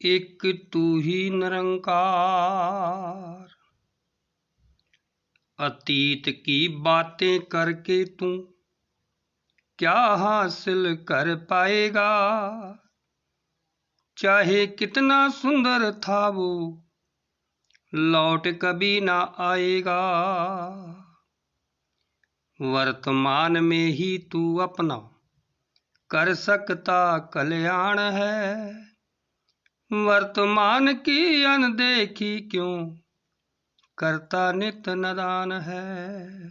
एक तू ही निरंकार, अतीत की बातें करके तू क्या हासिल कर पाएगा। चाहे कितना सुंदर था वो लौट कभी ना आएगा। वर्तमान में ही तू अपना कर सकता कल्याण है। वर्तमान की अनदेखी क्यों करता नित नदान है।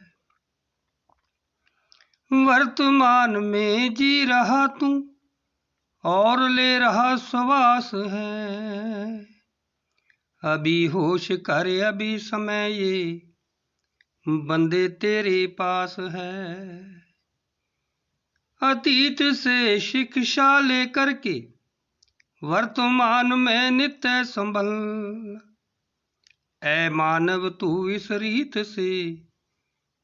वर्तमान में जी रहा तू और ले रहा श्वास है। अभी होश कर, अभी समय ये बंदे तेरे पास है। अतीत से शिक्षा लेकर के वर्तमान में नित्य संभल। ऐ मानव तू इस रीत से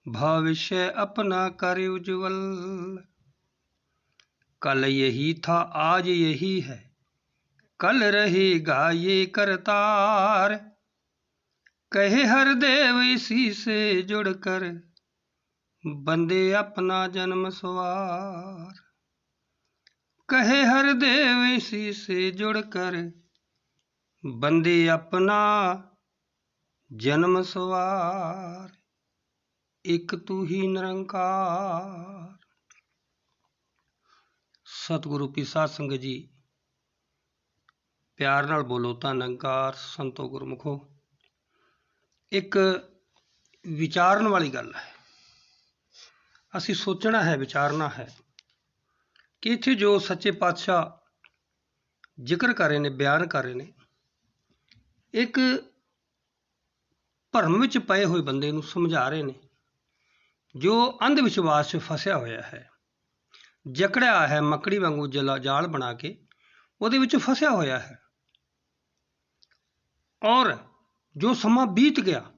भविष्य अपना कर उज्ज्वल। कल यही था आज यही है, कल रहेगा ये करतार। कहे हर देव इसी से जुड़कर बंदे अपना जन्म सवार। कहे हर देव इसी से जुड़कर बंदे अपना जन्म सवार। एक तू ही निरंकार। सतगुरु की साध संगत जी, प्यार नाल बोलो तां निरंकार संतो गुरमुखो। एक विचारन वाली गल है, असी सोचना है, विचारना है कि इत्थे जो सच्चे पातशाह जिक्र कर रहे ने, बयान कर रहे ने, एक भरम विच पए हुए बंदे नूं समझा रहे ने जो अंध विश्वास च फसिया होया है, जकड़िया है मकड़ी वांगू जाल बना के उहदे विच फसिया होया है। और जो समा बीत गया,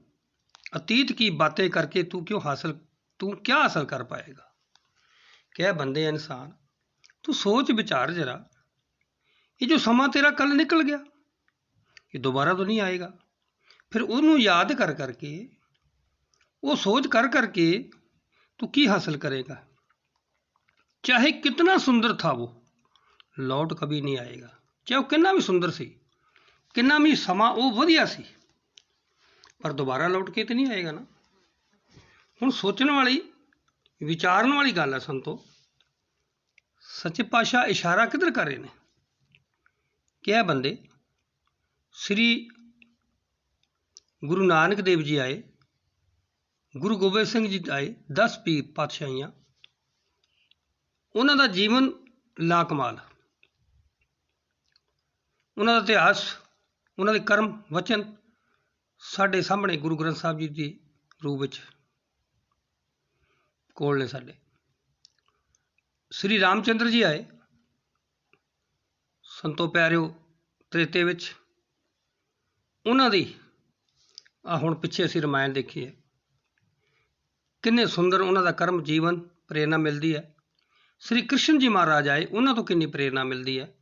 अतीत की बातें करके तू क्या हासिल कर पाएगा। क्या बंदे इंसान, तू सोच विचार जरा, ये जो समा तेरा कल निकल गया ये दोबारा तो नहीं आएगा। फिर उन्होंने याद कर करके, वो सोच कर करके तू की हासिल करेगा। चाहे कितना सुंदर था वो लौट कभी नहीं आएगा। चाहे वो कितना भी सुंदर सी, कितना भी समा वो वधिया सी, पर दोबारा लौट के तो नहीं आएगा ना। हुण सोचने वाली, विचारन वाली गल है संतो। सच्चे पातशाह इशारा किधर कर रहे हैं कि यह बंदे, श्री गुरु नानक देव जी आए, गुरु गोबिंद सिंह जी आए, 10 पीर पातशाहियां, उन्हों का जीवन ला कमाल, उन्हों का इतिहास, उन्होंने कर्म वचन साढ़े सामने गुरु ग्रंथ साहब जी के रूप में कोल ने। साढ़े श्री रामचंद्र जी आए, संतो प्यारिओ, त्रेते विच उन्हों की हुण पिछे असीं रामायण देखी है, किन्ने सुंदर उन्हों का कर्म जीवन प्रेरणा मिलती है। श्री कृष्ण जी महाराज आए, उन्हों तो कितनी प्रेरणा मिलती है।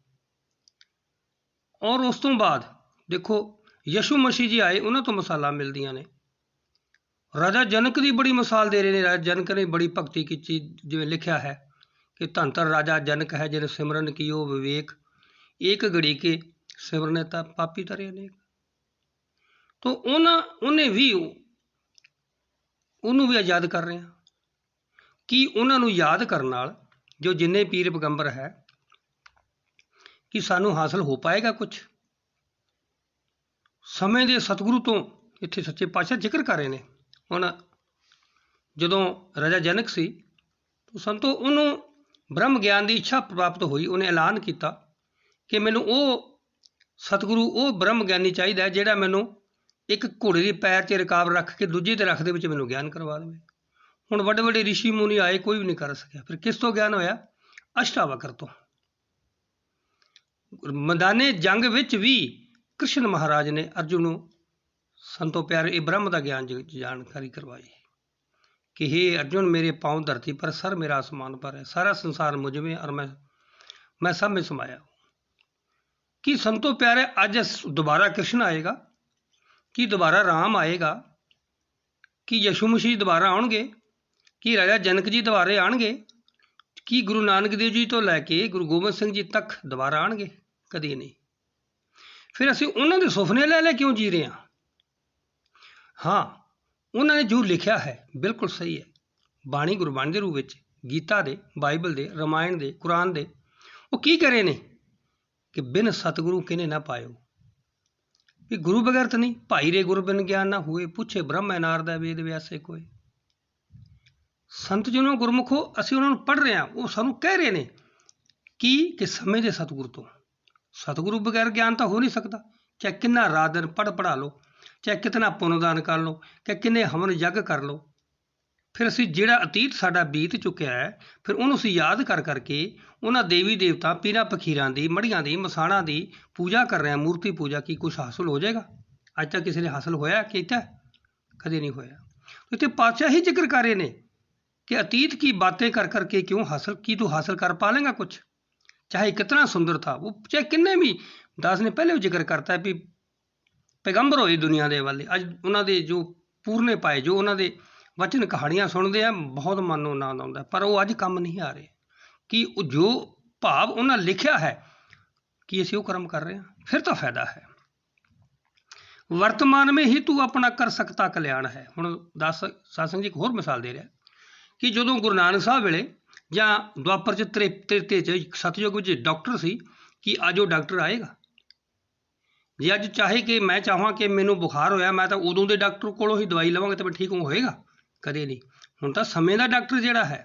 और उस तो बाद देखो यशु मसीह जी आए, उन्होंने तो मिसालां मिलदियां ने। राजा जनक की बड़ी मिसाल दे रहे हैं। राजा जनक ने बड़ी भगती की, जिवें लिखा है कि धन धन राजा जनक है जिन्हें सिमरन की ओ विवेक, एक घड़ी के सिमरन पापी तरे अनेक। तो उन्हें भी उन्होंने भी याद कर रहे हैं कि उन्होंने याद करने नाल जो जिन्ने पीर पैगंबर है कि सानू हासिल हो पाएगा कुछ। समय के सतगुरु तो इत्थे सच्चे पातशाह जिक्र कर रहे हैं। हुण जदों राजा जनक सी तो संतो उन्होंने ब्रह्म ज्ञान की इच्छा प्राप्त हुई। उन्हें ऐलान किया कि मैनू वो सतगुरु, वो ब्रह्म ज्ञानी चाहिए जिहड़ा मैनू एक घोड़े के पैर से रकाब रख के दूजे के रख दे विच मैनू ज्ञान करवा देवे। हुण वड्डे वड्डे ऋषि मुनि आए, कोई भी नहीं कर सकिया। फिर किस तो ज्ञान होया? अष्टावक्र तो। मैदाने जंग विच भी कृष्ण महाराज ने अर्जुन नूं संतो प्यारे ये ब्रह्म का ज्ञान जानकारी करवाई कि हे अर्जुन, मेरे पांव धरती पर, सर मेरा आसमान पर है, सारा संसार मुझ में और मैं सब में समाया हूं। कि संतो प्यारे अज दोबारा कृष्ण आएगा, कि दोबारा राम आएगा, कि यशु मसीह दोबारा आउणगे, कि राजा जनक जी दोबारे आउणगे, कि गुरु नानक देव जी तो लैके गुरु गोबिंद सिंह जी तक दोबारा आउणगे? कदी नहीं। फिर असीं उन्हां दे सुपने ले क्यों जी रहे हैं? हाँ, उन्होंने जो लिखा है बिल्कुल सही है। बाणी गुरबाणी के रूप में गीता दे, बाइबल दे, रामायण दे, कुरान दे, वो की करे ने कि बिन सतगुरु किने ना पायो, कि गुरु बगैर तो नहीं। भाई रे गुरु बिन ज्ञान ना हुए, पूछे ब्रह्म नारद वेद व्यासे कोई। संत जिन्होंने गुरमुखो असीं उन्होंने पढ़ रहे हैं, वो सानू कह रहे हैं कि समय दे सतगुरु तो। सतगुरु बगैर ज्ञान तो हो नहीं सकता। चाहे कितना रात दिन पढ़ा लो, चाहे कितना पुनदान कर लो, चाहे किन्ने हवन यज्ञ कर लो, फिर असीं जिहड़ा अतीत साडा बीत चुकिया है, फिर उहनूं असीं याद कर करके उन्हां देवी देवता पीरां फकीरां दी, मड़ियां दी, मसाणां दी पूजा कर रहे हैं, मूर्ति पूजा की कुछ हासिल हो जाएगा? अज तक किसी ने हासिल होया कीता? कदे नहीं होया। तो इत्थे पातशाह ही जिक्र कर रहे हैं कि अतीत की बातें कर करके क्यों हासिल की, तू हासिल कर पा लेगा कुछ? चाहे कितना सुंदर था वो, चाहे किन्ने भी। दास ने पहले भी जिक्र करता है भी पैगंबर होए दुनिया के वाले, अज उन्होंने जो पूरने पाए, जो उन्होंने वचन कहानियां सुनते हैं, बहुत मन नूं आनंद आउंदा, पर वो अज काम नहीं आ रहे कि जो भाव उन्हें लिखा है कि असीं वो कर्म कर रहे हैं। फिर तो फायदा है। वर्तमान में ही तू अपना कर सकता कल्याण है। हुण दास सत्संग जी एक होर मिसाल दे रहा कि जदों गुरु नानक साहब वेले जां द्वापर च त्रेते च सतयुग में डॉक्टर सी, कि अज वो डॉक्टर आएगा? जे अज चाहे कि मैं चाहां कि मैनू बुखार होया, मैं तो उदों के डॉक्टर कोलों ही दवाई लवांगा तो मैं ठीक होएगा? कदे नहीं। हुण तां समय का डॉक्टर जिहड़ा है,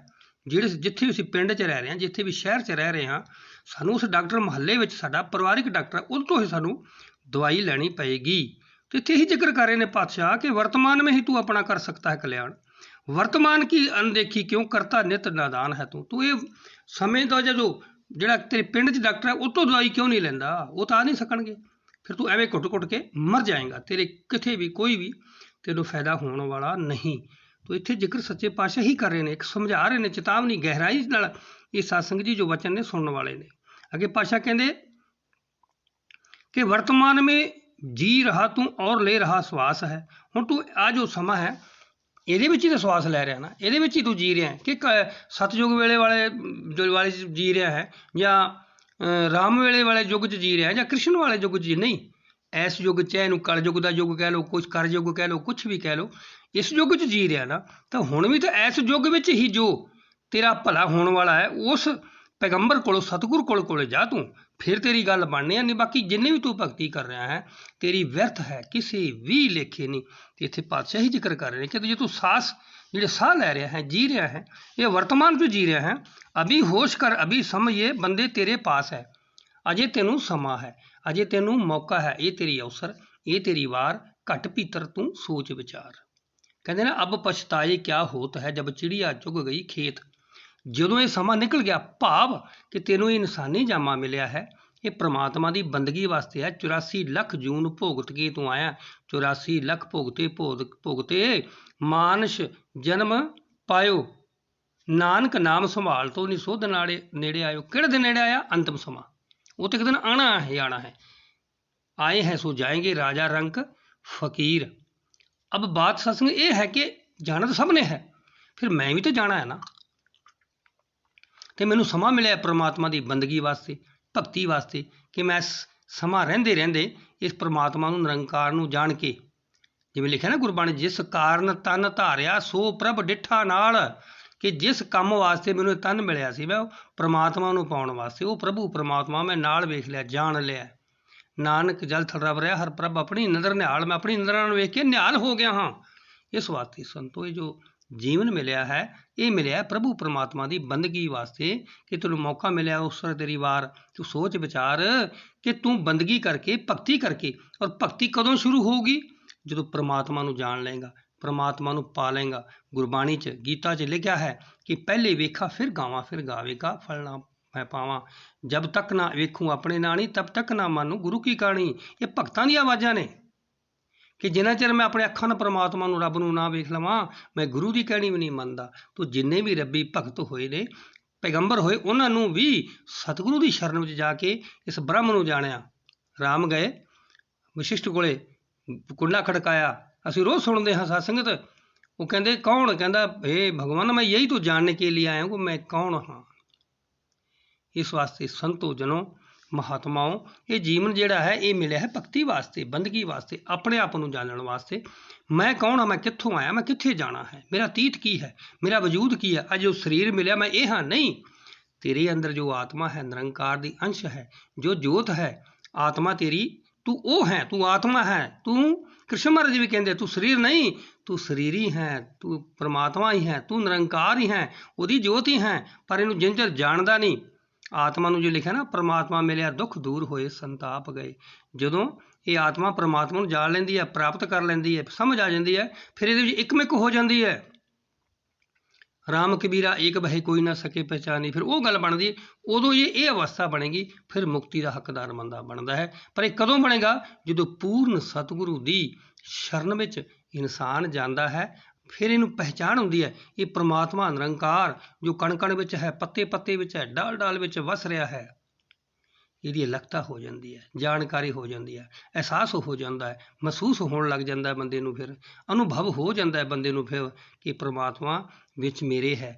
जिहड़े जिथे भी असीं पिंड च रह रहे हैं, जिथे भी शहर च रह रहे हैं, सानू उस डॉक्टर महल्ले में साडा परिवारिक डॉक्टर है, उस तो ही सानू दवाई लैनी पएगी। तो इत्थे ही जिक्र कर रहे हैं पातशाह कि वर्तमान में ही तू अपना कर सकता है कल्याण। वर्तमान की अनदेखी क्यों करता नित नादान है तू ये समय का जो जिहड़ा तेरे पिंड च डॉक्टर है उस तो दवाई क्यों नहीं लैंदा? वो तो आ नहीं सकणगे। फिर तू एवें घुट घुट के मर जाएगा, तेरे किथे भी कोई भी तेनों फायदा होने वाला नहीं। तो इत्थे जिक्र सच्चे पातशाह ही कर रहे हैं, एक समझा रहे हैं, चेतावनी गहराई नाल ये सत्संग जी जो वचन ने सुनने वाले ने। अगे पातशाह कहते कि वर्तमान में जी रहा तू और ले रहा श्वास है। हुण तू आ जो समा है ਇਹਦੇ ਵਿੱਚ ਹੀ ਤਾਂ ਸਵਾਸ ਲੈ ਰਿਹਾ ਨਾ, ਇਹਦੇ ਵਿੱਚ ਹੀ ਤੂੰ ਜੀ ਰਿਹਾ ਕਿ ਸਤਯੁਗ ਵੇਲੇ ਵਾਲੇ ਜੀ ਰਿਹਾ ਹੈ, ਜਾਂ ਰਾਮ ਵੇਲੇ ਵਾਲੇ ਯੁੱਗ 'ਚ ਜੀ ਰਿਹਾ ਹੈ, ਜਾਂ ਕ੍ਰਿਸ਼ਨ ਵਾਲੇ ਯੁੱਗ 'ਚ ਨਹੀਂ। ਇਸ ਯੁੱਗ 'ਚ ਇਹਨੂੰ ਕਲਯੁੱਗ ਦਾ ਯੁੱਗ ਕਹਿ ਲਓ, ਕੁਛ ਕਰਯੁੱਗ ਕਹਿ ਲਓ, ਕੁਛ ਵੀ ਕਹਿ ਲਓ, ਇਸ ਯੁੱਗ 'ਚ ਜੀ ਰਿਹਾ ਨਾ, ਤਾਂ ਹੁਣ ਵੀ ਤਾਂ ਇਸ ਯੁੱਗ ਵਿੱਚ ਹੀ ਜੋ ਤੇਰਾ ਭਲਾ ਹੋਣ ਵਾਲਾ ਹੈ ਉਸ पैगंबर को सतगुरु कोल जा तू, फिर तेरी गल बननी है। नहीं बाकी जिन्हें भी तू भगती कर रहा है तेरी व्यर्थ है, किसी भी लेखे नहीं। तो इतने पातशाह ही जिक्र कर रहे हैं कि जो तू सांस जो साह लै रहा है, जी रहा है, ये वर्तमान जो जी रहा है, अभी होश कर, अभी समय ये बंदे तेरे पास है, अजे तेनू समा है, अजे तेनू मौका है, ये तेरी अवसर, ये तेरी वार, घट भीतर तू सोच विचार। कहते ना अब पछताए क्या होत है, जब चिड़िया चुग गई खेत। ਜਦੋਂ ਇਹ ਸਮਾਂ ਨਿਕਲ ਗਿਆ, ਭਾਵ ਕਿ ਤੈਨੂੰ ਇਹ ਇਨਸਾਨੀ ਜਾਮਾ ਮਿਲਿਆ ਹੈ, ਇਹ ਪ੍ਰਮਾਤਮਾ ਦੀ ਬੰਦਗੀ ਵਾਸਤੇ ਹੈ। 84 ਲੱਖ ਜੂਨ ਭੁਗਤ ਕੇ ਤੂੰ ਆਇਆ, 84 ਲੱਖ ਭੁਗਤੇ ਮਾਨਸ਼ ਜਨਮ ਪਾਇਓ, ਨਾਨਕ ਨਾਮ ਸੰਭਾਲ ਤੋਂ ਨਹੀਂ ਸੁਧ ਨੇੜੇ ਆਇਓ। ਕਿਹੜੇ ਦਿਨ ਨੇੜੇ ਆਇਆ? ਅੰਤਮ ਸਮਾਂ। ਉਹ ਤਾਂ ਇੱਕ ਦਿਨ ਆਣਾ ਹੈ, ਆਣਾ है। आए हैं सो जाएंगे, राजा रंक फकीर। अब बात सत्संग ये है कि जाना तो सब ने है, फिर मैं भी तो जाना है ना। तो मैनू समा मिले परमात्मा की बंदगी वास्ते, भगती वास्ते, कि मैं समा रहिंदे रहिंदे इस परमात्मा नूं निरंकार नूं जान के, जिवें लिखिआ ना गुरबाणी, जिस कारण तन धारिया सो प्रभ डिठा नाल, कि जिस काम वास्ते मैनू तन मिलिया सी, मैं परमात्मा नूं पाउण वास्ते, वो प्रभु परमात्मा मैं नाल वेख लिया, जान लिया। नानक जल थल रब रहा हर प्रभ अपनी नज़र निहाल, मैं अपनी नज़र नाल वेख के निहाल हो गया हाँ। इस वास्ते संतो ये जो जीवन मिलिया है, ये मिलिया प्रभु परमात्मा की बंदगी वास्ते, कि तेनू मौका मिलिया उस तेरी वार, तू सोच विचार कि तू बंदगी करके, भगती करके। और भगती कदों शुरू होगी? जो परमात्मा नू जान लेगा, परमात्मा नू पा लेगा। गुरबाणी च गीता च लिखा है कि पहले वेखा फिर गावां, फिर गावेगा फलना मैं पावां, जब तक ना वेखूँ अपने नानी, तब तक ना मानू गुरु की कहानी। ये भगतां दी आवाज़ां ने कि जिन्ना चिर मैं अपने अखां नाल परमात्मा नूं रब नूं ना वेख लवां, मैं गुरु की कहनी भी नहीं मनदा। तो जिन्ने भी रब्बी भगत होए ने, पैगंबर होए, उन्हां नूं भी सतगुरु की शरण विच जाके इस ब्रह्म नूं जाणिया, ਰਾਮ ਗਏ ਵਸ਼ਿਸ਼ਟ ਕੋਲੇ, ਕੁੰਡਾ ਖੜਕਾਇਆ। ਅਸੀਂ ਰੋਜ਼ ਸੁਣਦੇ ਹਾਂ ਸਾਧ ਸੰਗਤ। वो कहते कौन? कहता हे भगवान मैं यही तो जानने के लिए आया हूँ मैं कौन हाँ। इस वास्ते संतो जनों महात्माओं ये जीवन जिहड़ा है ये मिले है भगती वास्ते, बंदगी वास्ते, अपने आप नूं जानने वास्ते। मैं कौन हाँ, मैं कित्थों आया, मैं कित्थे जाना है, मेरा अतीत की है, मेरा वजूद की है, अज जो शरीर मिले मैं ये हाँ नहीं। तेरे अंदर जो आत्मा है निरंकार दी अंश है, जो जोत है आत्मा तेरी, तू वो है, तू आत्मा है। तू कृष्ण महाराज भी कहते तू शरीर नहीं, तू शरीर ही है, तू परमात्मा ही है, तू निरंकार ही है, ਉਹਦੀ ਜੋਤ ਹੀ है। पर इनू जिन चर जानदा नहीं आत्मा ਨੂੰ, जो लिखा ना परमात्मा मिलिया दुख दूर होए संताप गए। ਜਦੋਂ ਇਹ ਆਤਮਾ परमात्मा ਨੂੰ ਜਾਣ ਲੈਂਦੀ ਹੈ, ਪ੍ਰਾਪਤ ਕਰ ਲੈਂਦੀ ਹੈ, ਸਮਝ ਆ ਜਾਂਦੀ ਹੈ, ਫਿਰ ਇਹਦੇ ਵਿੱਚ ਇੱਕਮਿਕ ਹੋ ਜਾਂਦੀ ਹੈ। राम कबीरा एक बहे कोई ना सके पहचानी, फिर वो गल बनती है। उदों ये अवस्था बनेगी, फिर मुक्ति का हकदार बंदा बनता है। पर यह कदों बनेगा? जो पूर्ण सतगुरु की शरण में इंसान जाता है, फिर इनू पहचान होती है ये परमात्मा निरंकार जो कण कण में है, पत्ते पत्ते में है, डाल डाल में वस रहा है। ਇਹਦੀ ਲਗਤਾ ਹੋ ਜਾਂਦੀ ਹੈ, ਜਾਣਕਾਰੀ ਹੋ ਜਾਂਦੀ ਹੈ, ਅਹਿਸਾਸ ਹੋ ਜਾਂਦਾ ਹੈ, ਮਹਿਸੂਸ ਹੋਣ ਲੱਗ ਜਾਂਦਾ ਬੰਦੇ ਨੂੰ, ਫਿਰ ਅਨੁਭਵ ਹੋ ਜਾਂਦਾ ਹੈ ਬੰਦੇ ਨੂੰ ਫਿਰ ਕਿ ਪ੍ਰਮਾਤਮਾ ਵਿੱਚ ਮੇਰੇ ਹੈ,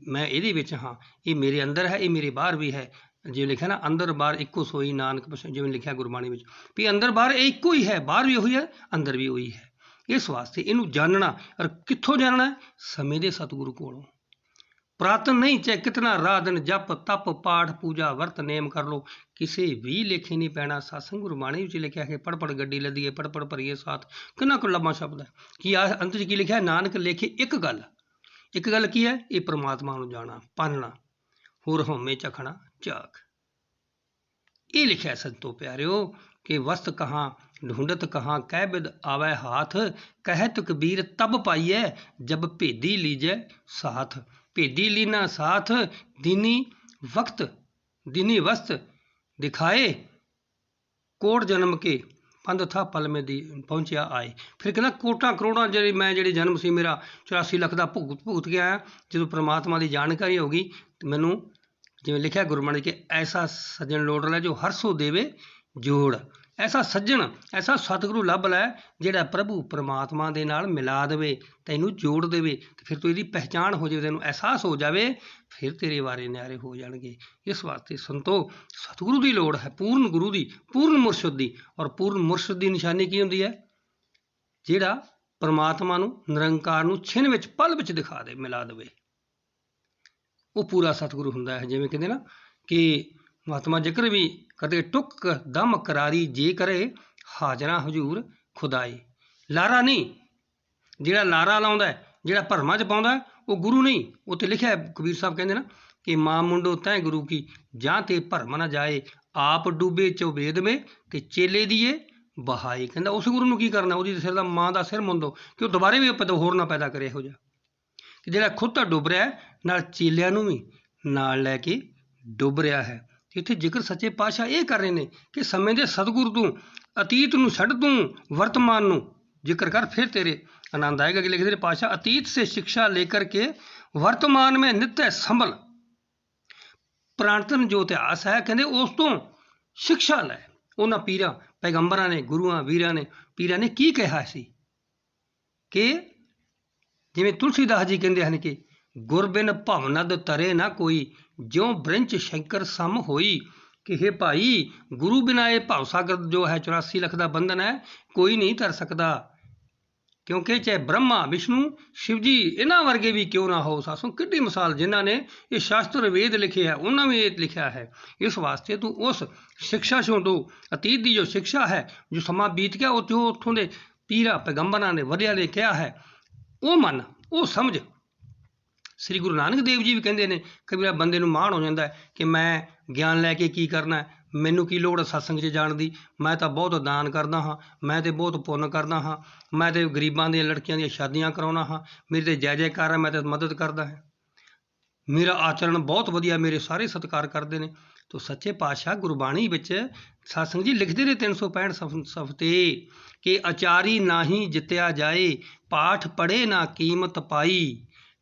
ਮੈਂ ਇਹਦੇ ਵਿੱਚ ਹਾਂ, ਇਹ ਮੇਰੇ ਅੰਦਰ ਹੈ, ਇਹ ਮੇਰੇ ਬਾਹਰ ਵੀ ਹੈ। ਜਿਵੇਂ ਲਿਖਿਆ ਨਾ ਅੰਦਰ ਬਾਹਰ ਇੱਕੋ ਸੋਈ ਨਾਨਕ ਪਛਾਣਿ, ਜਿਵੇਂ ਲਿਖਿਆ ਗੁਰਬਾਣੀ ਵਿੱਚ ਵੀ ਅੰਦਰ ਬਾਹਰ ਇਹ ਇੱਕੋ ਹੀ ਹੈ, ਬਾਹਰ ਵੀ ਉਹੀ ਹੈ, ਅੰਦਰ ਵੀ ਉਹੀ ਹੈ। ਇਸ ਵਾਸਤੇ ਇਹਨੂੰ ਜਾਣਨਾ, ਔਰ ਕਿੱਥੋਂ ਜਾਣਨਾ? ਸਮੇਂ ਦੇ ਸਤਿਗੁਰੂ ਕੋਲੋਂ। पुरातन नहीं चाहे कितना राह दिन जप तप पाठ पूजा वर्त नेम कर लो, किसी भी लेखे नहीं पैना। सत्संग गुरबाणी में लिखा है पढ़ पढ़ गड्डी लदीए, पढ़ पढ़ भरीए साथ, कितना को लम्बा शब्द है कि अंत की लिखा है नानक लेखे एक गल की है, ये परमात्मा नूं जाना पालना, होर होमे चखना झाक। ये लिखा है संतो प्यारिओ कि वस्त कहाँ ढूंढत कहाँ, कह बिद आवे हाथ, कहत कबीर तब पाइए जब भेदी लीजे साथ। भेदी लीना साथ दीनी वक्त दीनी वस्त दिखाए, कोट जन्म के पंध था पल में दी पहुँचा आए। फिर कहना कोटा करोड़ा जी मैं जी जन्म से मेरा 84 लाख का भुगत के आया, जो परमात्मा की जानकारी होगी मैनू जिवें लिखा गुरबाणी के ऐसा सज्जन लोड़ लै जो हर सो देवे जोड़। ऐसा सज्जन ऐसा सतगुरु लभ लै जिहड़ा प्रभु परमात्मा दे नाल मिला देवे, तैनू जोड़ देवे, फिर तू इहदी पहचान हो जाए, तैनू एहसास हो जाए, फिर तेरे वारे न्यारे हो जाणगे। इस वास्ते संतो सतगुरु की लोड़ है, पूर्ण गुरु की, पूर्ण मुरशद की। और पूर्ण मुरशद की निशानी की हुंदी है? जिहड़ा परमात्मा नू निरंकार नू छिन विच पल विच दिखा दे, मिला देवे, वो पूरा सतगुरु हुंदा है। जिवें कहंदे ना कि महात्मा जिक्र भी कदे टुक दम करारी जे करे, हाजरा हजूर खुदाई। लारा नहीं, जिहड़ा लारा लाउंदा है, जिहड़ा भरमा च पाउंदा है, वो गुरु नहीं। उत्ते लिखिआ है कबीर साहब कहंदे ना कि मां मुंडो तैं गुरु की, जां ते भरम न जाए, आप डूबे चौबेद में ते चेले दिए बहाई। कहंदा उस गुरु नूं की करना, ਉਹਦੀ सिर दा मां दा सिर मुंदो कि ਉਹ ਦੁਬਾਰੇ ਵੀ होर ना पैदा करे। ਇਹੋ ਜਿਹਾ कि ਜਿਹੜਾ खुद ਤਾਂ डुब रहा है, नाल चेलिਆਂ ਨੂੰ भी नाल लैके डुब रहा है। इत्थे जिक्र सच्चे पातशाह ये कर रहे हैं कि समय के सतगुरु तू अतीत नूं छड्ड, तू वर्तमान नूं जिक्र कर, फिर तेरे आनंद आएगा। कि लिखते पातशाह अतीत से शिक्षा लेकर के वर्तमान में नित्य संभल, पुरातन जो इतिहास है कहते उस तो शिक्षा लै। उन्हां पीरां पैगंबरां ने, गुरुआं वीरां ने, पीरां ने की कहा सी कि जिवें तुलसीदास जी कहते हैं कि गुर बिन भवनद तरे ना कोई, ज्यों ब्रंच शंकर सम होई। कि हे भाई गुरु बिना ये भावसागर जो है 84 लाख का बंधन है कोई नहीं तर सकता। क्योंकि चाहे ब्रह्मा विष्णु शिव जी इन्हां वर्गे भी क्यों ना हो, सासों किड्डी मिसाल जिन्हां ने ये शास्त्र वेद लिखे है, उन्होंने भी ये लिखा है। इस वास्ते तू उस शिक्षा चों तू अतीत की जो शिक्षा है, जो समा बीत गया, जो उत्थों के पीरा पैगंबरां ने वधिया ने कहा है, वो मन वो समझ। श्री गुरु नानक देव जी भी कहते हैं कई बंदे नूं माण हो जाता है कि मैं ज्ञान लैके की करना है, मैनू की लोड़ सत्संग च जाण दी, मैं तो बहुत दान करदा हाँ, मैं तो बहुत पुण्य करदा हाँ, मैं तो गरीबां दी लड़कियां दी शादियां कराउणा हाँ, मेरी तो जय जयकार है, मैं तो मदद करदा है, मेरा आचरण बहुत वधिया, मेरे सारे सत्कार करते हैं। तो सच्चे पातशाह गुरबाणी विच सत्संग जी लिखते ने 365 सफते कि आचारी नाही जित्या जाए, पाठ पढ़े ना कीमत पाई।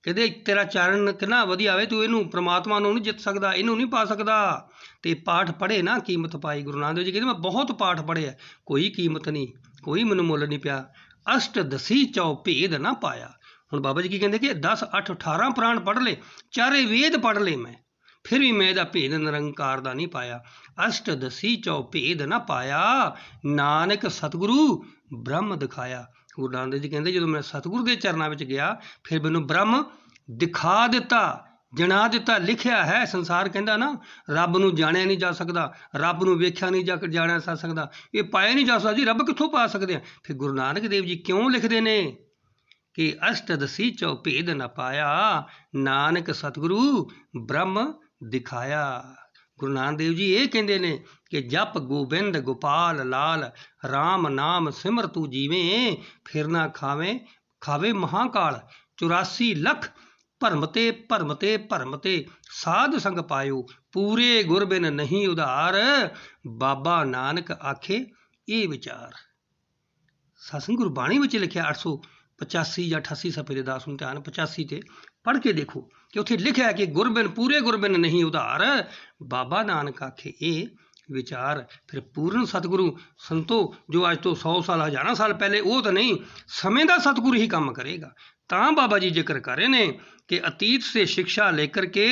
कहते तेरा चरण कितना वधिया होवे, तू इनू परमात्मा नूं नहीं जित सकदा, इनू नहीं पा सकदा। ते पाठ पढ़े ना कीमत पाई। गुरु नानक देव जी कहते मैं बहुत पाठ पढ़े, कोई कीमत नहीं, कोई मैनू मुੱਲ नहीं पिया। अष्ट दसी चौ भेद ना पाया। हुण बाबा जी की कहते कि 10 8 18 पुराण पढ़ ले, चारे वेद पढ़ ले मैं, फिर भी मैं ਇਹਦਾ भेद निरंकार ਦਾ नहीं पाया। अष्ट दसी चौ भेद ना पाया, नानक सतगुरु ब्रह्म दिखाया। गुरु नानक देव जी कहते ਜਦੋਂ मैं सतगुरु ਦੇ ਚਰਨਾਂ ਵਿੱਚ ਗਿਆ, ਫਿਰ ਮੈਨੂੰ ਬ੍ਰਹਮ ਦਿਖਾ ਦਿੱਤਾ, ਜਣਾ ਦਿੱਤਾ। ਲਿਖਿਆ ਹੈ ਸੰਸਾਰ ਕਹਿੰਦਾ ਨਾ ਰੱਬ ਨੂੰ ਜਾਣਿਆ ਨਹੀਂ ਜਾ ਸਕਦਾ, ਰੱਬ ਨੂੰ ਵੇਖਿਆ ਨਹੀਂ ਜਾਣਿਆ ਜਾ ਸਕਦਾ, ਇਹ ਪਾਇਆ ਨਹੀਂ ਜਾ ਸਕਦਾ ਜੀ, ਰੱਬ ਕਿੱਥੋਂ ਪਾ ਸਕਦੇ ਆ। ਫਿਰ ਗੁਰੂ ਨਾਨਕ ਦੇਵ ਜੀ ਕਿਉਂ ਲਿਖਦੇ ਨੇ ਕਿ ਅਸ਼ਟ ਦਸੀ ਚੌ ਭੇਦ ਨ ਪਾਇਆ, ਨਾਨਕ ਸਤਿਗੁਰੂ ਬ੍ਰਹਮ ਦਿਖਾਇਆ। ਗੁਰੂ ਨਾਨਕ ਦੇਵ ਜੀ ਇਹ ਕਹਿੰਦੇ ਨੇ ਕਿ ਜਪ ਗੋਬਿੰਦ ਗੋਪਾਲ ਲਾਲ, ਰਾਮ ਨਾਮ ਸਿਮਰ ਤੂੰ ਜੀਵੇਂ, ਫਿਰ ਨਾ ਖਾਵੇ ਮਹਾਕਾਲ। 84 ਲੱਖ ਭਰਮਤੇ ਭਰਮਤੇ ਭਰਮਤੇ, ਸਾਧ ਸੰਗ ਪਾਇਓ, ਪੂਰੇ ਗੁਰ ਬਿਨ ਨਹੀਂ ਉਧਾਰ, ਬਾਬਾ ਨਾਨਕ ਆਖੇ ਇਹ ਵਿਚਾਰ। ਸਤਿਸੰਗ ਗੁਰਬਾਣੀ ਵਿੱਚ ਲਿਖਿਆ 885 ਜਾਂ 88 ਸਫੇ ਦੇ 10 ਨੂੰ ਧਿਆਨ 85 ਤੇ ਪੜ੍ਹ ਕੇ ਦੇਖੋ ਕਿ ਉੱਥੇ ਲਿਖਿਆ ਕਿ ਗੁਰਬਿਨ ਪੂਰੇ ਗੁਰਬਿਨ ਨਹੀਂ ਉਧਾਰ, ਬਾਬਾ ਨਾਨਕ ਆਖੇ ਇਹ ਵਿਚਾਰ। ਫਿਰ ਪੂਰਨ ਸਤਿਗੁਰੂ ਸੰਤੋ ਜੋ ਅੱਜ ਤੋਂ 100 ਸਾਲ ਹਜ਼ਾਰਾਂ ਸਾਲ ਪਹਿਲੇ, ਉਹ ਤਾਂ ਨਹੀਂ, ਸਮੇਂ ਦਾ ਸਤਿਗੁਰੂ ਹੀ ਕੰਮ ਕਰੇਗਾ। ਤਾਂ ਬਾਬਾ ਜੀ ਜ਼ਿਕਰ ਕਰ ਰਹੇ ਨੇ कि अतीत से शिक्षा लेकर के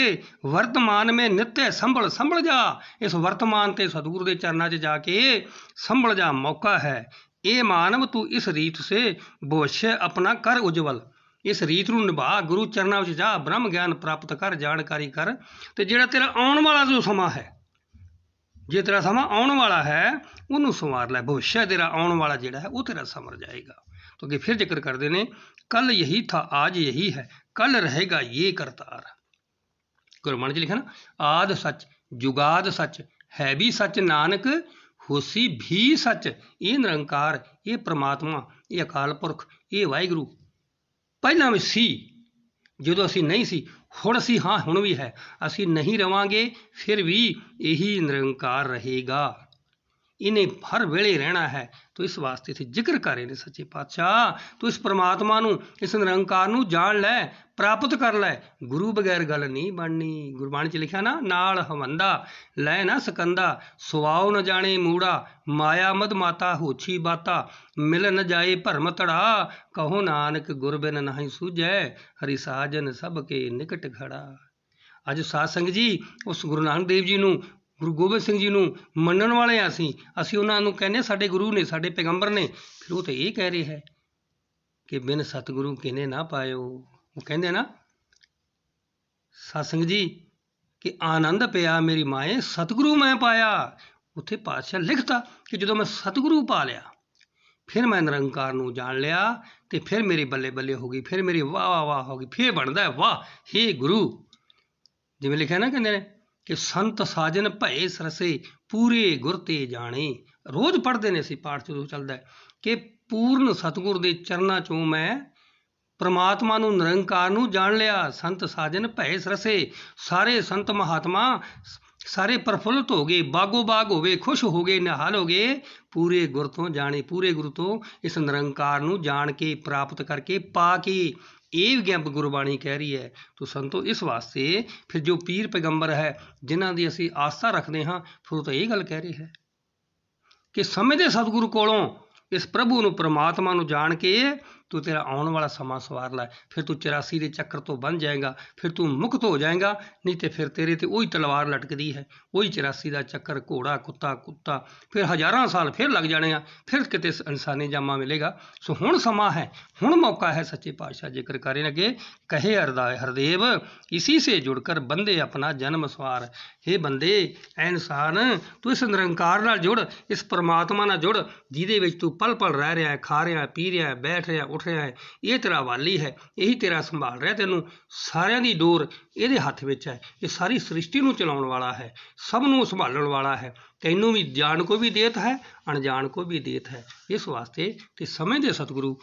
वर्तमान में नित्य संभल जा। इस वर्तमान ते सतगुरु के चरणों 'च जाके संभल जा, मौका है ये मानव, तू इस रीत से भविष्य अपना कर उज्जवल। इस रीत नूं निभा, गुरु चरणों 'च जा, ब्रह्म ज्ञान प्राप्त कर, जानकारी कर। ते जिहड़ा तेरा आउण वाला जो समा है, जे तेरा समा आउण वाला है उन्होंने संवार लै, भविष्य तेरा आउण वाला जिहड़ा है वो तेरा संवर जाएगा। तो अगे फिर जिक्र करते हैं, कल यही था आज यही है, कल रहेगा ये करतार। गुरबाणी लिखा ना, आद सच जुगाद सच है भी सच, नानक होसी भी सच। ये निरंकार, ये परमात्मा, ये अकाल पुरख, ये वाहिगुरू पहला भी सी, ਜਦੋਂ ਅਸੀਂ नहीं सी, ਹੁਣ ਅਸੀਂ हाँ ਹੁਣ भी है, ਅਸੀਂ नहीं रवांगे फिर भी यही निरंकार रहेगा। इन्हें हर वेले रहना है। तो इस वास्ते इत्थे जिक्र कर रहे हैं सच्चे पातशाह, तो इस परमात्मा नूं, इस निरंकार नूं जान लै, प्राप्त कर लै, गुरु बगैर गल नहीं बननी। गुरबाणी च लिखा ना, नाल हवंदा लै ना सकंदा, सुवाओ न जाने मूड़ा, माया मद माता होछी बाता, मिल न जाए भरम धड़ा, कहो नानक गुर बिन नहीं सूझै, हरि साजन सब के निकट खड़ा। अज साध संगत जी उस गुरु नानक देव जी नूं, गुरु गोबिंद सिंह जी ਨੂੰ ਮੰਨਣ ਵਾਲੇ ਆ, ਅਸੀਂ ਉਹਨਾਂ ਨੂੰ ਕਹਿੰਦੇ ਸਾਡੇ ਗੁਰੂ ਨੇ, ਸਾਡੇ ਪੈਗੰਬਰ ਨੇ। ਫਿਰ ਉਹ ਤਾਂ ਇਹ ਕਹਿ ਰਹੇ ਹੈ ਕਿ ਬਿਨ ਸਤਿਗੁਰੂ ਕਿਨੇ ਨਾ ਪਾਇਓ। ਉਹ ਕਹਿੰਦੇ ਨਾ ਸਤਸੰਗ ਜੀ ਕਿ ਆਨੰਦ ਪਿਆ ਮੇਰੀ ਮਾਏ, ਸਤਿਗੁਰੂ ਮੈਂ ਪਾਇਆ। ਉੱਥੇ ਪਾਤਸ਼ਾਹ ਲਿਖਤਾ ਕਿ ਜਦੋਂ ਮੈਂ ਸਤਿਗੁਰੂ ਪਾ ਲਿਆ, ਫਿਰ ਮੈਂ ਨਿਰੰਕਾਰ ਨੂੰ ਜਾਣ ਲਿਆ, ਤੇ ਫਿਰ ਮੇਰੀ ਬੱਲੇ ਬੱਲੇ ਹੋ ਗਈ, ਫਿਰ ਮੇਰੀ ਵਾਹ ਵਾਹ ਵਾਹ ਹੋ ਗਈ, ਫਿਰ ਬਣਦਾ ਵਾਹ ਹੇ ਗੁਰੂ। ਜਿਵੇਂ ਲਿਖਿਆ ਨਾ, ਕਹਿੰਦੇ ਨੇ कि संत साजन भये सरसे, पूरे गुर ते जाने। रोज पढ़ते हैं असीं पाठ जो चलता है कि पूर्ण सतगुर के चरणों चों मैं परमात्मा नूं निरंकार नूं जान लिया। संत साजन भये सरसे, सारे संत महात्मा सारे प्रफुल्लित हो गए, बागो बाग हो गए, खुश हो गए, निहाल हो गए, पूरे गुर तो जाने, पूरे गुरु तो इस निरंकार नूं जान के प्राप्त करके पा के। ਇਹ ਵਿਗਿਆਪਨ ਗੁਰਬਾਣੀ ਕਹਿ ਰਹੀ ਹੈ। ਤੋ ਸੰਤੋ ਇਸ ਵਾਸਤੇ ਫਿਰ ਜੋ ਪੀਰ ਪੈਗੰਬਰ ਹੈ ਜਿਨ੍ਹਾਂ ਦੀ ਅਸੀਂ ਆਸਥਾ ਰੱਖਦੇ ਹਾਂ, ਫਿਰ ਉਹ ਤਾਂ ਇਹ ਗੱਲ ਕਹਿ ਰਹੇ ਹੈ ਕਿ ਸਮੇਂ ਦੇ ਸਤਿਗੁਰੂ ਕੋਲੋਂ ਇਸ ਪ੍ਰਭੂ ਨੂੰ, ਪਰਮਾਤਮਾ ਨੂੰ ਜਾਣ ਕੇ ਤੂੰ ਤੇਰਾ ਆਉਣ ਵਾਲਾ ਸਮਾਂ ਸਵਾਰ ਲੈ। ਫਿਰ ਤੂੰ 84 ਦੇ ਚੱਕਰ ਤੋਂ ਬਣ ਜਾਏਗਾ, ਫਿਰ ਤੂੰ ਮੁਕਤ ਹੋ ਜਾਏਗਾ। ਨਹੀਂ ਤੇ ਫਿਰ ਤੇਰੇ ਤੇ ਉਹੀ ਤਲਵਾਰ ਲਟਕਦੀ ਹੈ, ਉਹੀ 84 ਦਾ ਚੱਕਰ, ਘੋੜਾ ਕੁੱਤਾ, ਫਿਰ ਹਜ਼ਾਰਾਂ ਸਾਲ ਫਿਰ ਲੱਗ ਜਾਣੇ ਆ, ਫਿਰ ਕਿਤੇ ਇਨਸਾਨੀ ਜਾਮਾ ਮਿਲੇਗਾ। ਸੋ ਹੁਣ ਸਮਾਂ ਹੈ, ਹੁਣ ਮੌਕਾ ਹੈ। ਸੱਚੇ ਪਾਤਸ਼ਾਹ ਜ਼ਿਕਰ ਕਰੇ ਅੱਗੇ, ਕਹੇ ਹਰਦੇਵ ਇसी से जुड़कर बंदे अपना जन्म सवार। हे बंदे, ऐ इंसान, तू इस निरंकार नाल जुड़, इस परमात्मा नाल जुड़, जिहदे विच तू पल पल रह रहा है, खा रहा है, पी रहा है, बैठ रहा है, उठ रहा है। ये तेरा वाली है, यही तेरा संभाल रहा। तैनूं सारियां दी डोर ਇਹਦੇ ਹੱਥ ਵਿੱਚ ਹੈ। ਇਹ ਸਾਰੀ ਸ੍ਰਿਸ਼ਟੀ ਨੂੰ ਚਲਾਉਣ ਵਾਲਾ ਹੈ, ਸਭ ਨੂੰ ਸੰਭਾਲਣ ਵਾਲਾ ਹੈ। ਤੈਨੂੰ ਵੀ ਜਾਣ ਕੋ ਵੀ ਦੇਤ ਹੈ, ਅਣਜਾਣ ਕੋ ਵੀ ਦੇਤ ਹੈ। ਇਸ ਵਾਸਤੇ ਤੇ ਸਮੇਂ ਦੇ ਸਤਿਗੁਰੂ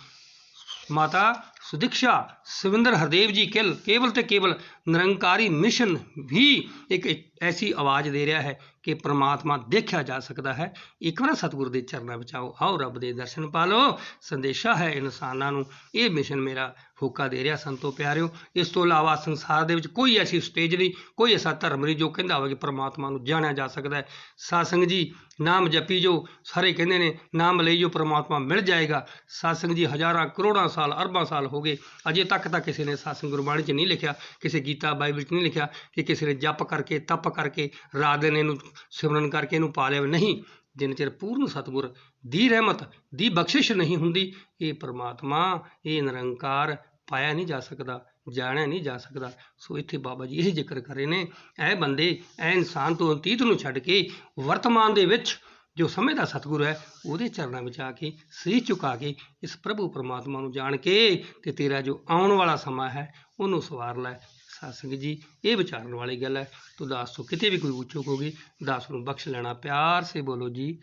माता सुदीक्षा शिविंदर हरदेव जी केवल ते केवल निरंकारी मिशन भी एक ऐसी आवाज़ दे रहा है कि परमात्मा देखा जा सकता है। एक बार सतगुरु के चरणों में आओ रब के दर्शन पा लो। संदेशा है इंसानों, ये मिशन मेरा ਹੋਕਾ ਦੇ ਰਿਹਾ ਸੰਤੋ ਪਿਆਰਿਓ। ਇਸ ਤੋਂ ਇਲਾਵਾ ਸੰਸਾਰ ਦੇ ਵਿੱਚ ਕੋਈ ਐਸੀ ਸਟੇਜ ਨਹੀਂ, ਕੋਈ ਐਸਾ ਧਰਮ ਨਹੀਂ ਜੋ ਕਹਿੰਦਾ ਹੋਵੇ ਕਿ ਪਰਮਾਤਮਾ ਨੂੰ ਜਾਣਿਆ ਜਾ ਸਕਦਾ ਹੈ। ਸਾਧ ਸੰਗਤ ਜੀ ਨਾਮ ਜਪੀ ਜੋ, ਸਾਰੇ ਕਹਿੰਦੇ ਨੇ ਨਾਮ ਲਈ ਜੋ ਪਰਮਾਤਮਾ ਮਿਲ ਜਾਏਗਾ। ਸਾਧ ਸੰਗਤ ਜੀ ਹਜ਼ਾਰਾਂ ਕਰੋੜਾਂ ਸਾਲ ਅਰਬਾਂ ਸਾਲ ਹੋ ਗਏ, ਅਜੇ ਤੱਕ ਤਾਂ ਕਿਸੇ ਨੇ ਸਾਧ ਸੰਗਤ ਗੁਰਬਾਣੀ 'ਚ ਨਹੀਂ ਲਿਖਿਆ, ਕਿਸੇ ਗੀਤਾ ਬਾਈਬਲ 'ਚ ਨਹੀਂ ਲਿਖਿਆ ਕਿ ਕਿਸੇ ਨੇ ਜਪ ਕਰਕੇ ਤਪ ਕਰਕੇ ਰਾਤ ਦਿਨ ਇਹਨੂੰ ਸਿਮਰਨ ਕਰਕੇ ਇਹਨੂੰ ਪਾ ਲਿਆ। ਨਹੀਂ, ਜਿੰਨੇ ਚਿਰ ਪੂਰਨ ਸਤਿਗੁਰ ਦੀ ਰਹਿਮਤ ਦੀ ਬਖਸ਼ਿਸ਼ ਨਹੀਂ ਹੁੰਦੀ, ਇਹ ਪਰਮਾਤਮਾ, ਇਹ ਨਿਰੰਕਾਰ ਪਾਇਆ ਨਹੀਂ ਜਾ ਸਕਦਾ, ਜਾਣਿਆ ਨਹੀਂ ਜਾ ਸਕਦਾ। ਸੋ ਇੱਥੇ ਬਾਬਾ ਜੀ ਇਹ ਜ਼ਿਕਰ ਕਰ ਰਹੇ ਨੇ, ਇਹ ਬੰਦੇ ਇਹ ਇਨਸਾਨ ਤੋਂ ਅਤੀਤ ਨੂੰ ਛੱਡ ਕੇ ਵਰਤਮਾਨ ਦੇ ਵਿੱਚ ਜੋ ਸਮਝਦਾ ਸਤਿਗੁਰ ਹੈ ਉਹਦੇ ਚਰਨਾਂ ਵਿੱਚ ਆ ਕੇ ਸੀਸ ਝੁਕਾ ਕੇ ਇਸ ਪ੍ਰਭੂ ਪਰਮਾਤਮਾ ਨੂੰ ਜਾਣ ਕੇ ਤੇ ਤੇਰਾ ਜੋ ਆਉਣ ਵਾਲਾ ਸਮਾਂ ਹੈ ਉਹਨੂੰ ਸਵਾਰ ਲੈ। ਸਾਧ ਸੰਗਤ ਜੀ ਇਹ ਵਿਚਾਰਨ ਵਾਲੀ ਗੱਲ ਹੈ। ਤੋ ਦਾਸ ਤੋਂ ਕਿਤੇ ਵੀ ਕੋਈ ਉੱਚੁਕ ਹੋਗੀ, ਦਾਸ ਨੂੰ ਬਖਸ਼ ਲੈਣਾ। ਪਿਆਰ ਸੇ ਬੋਲੋ ਜੀ।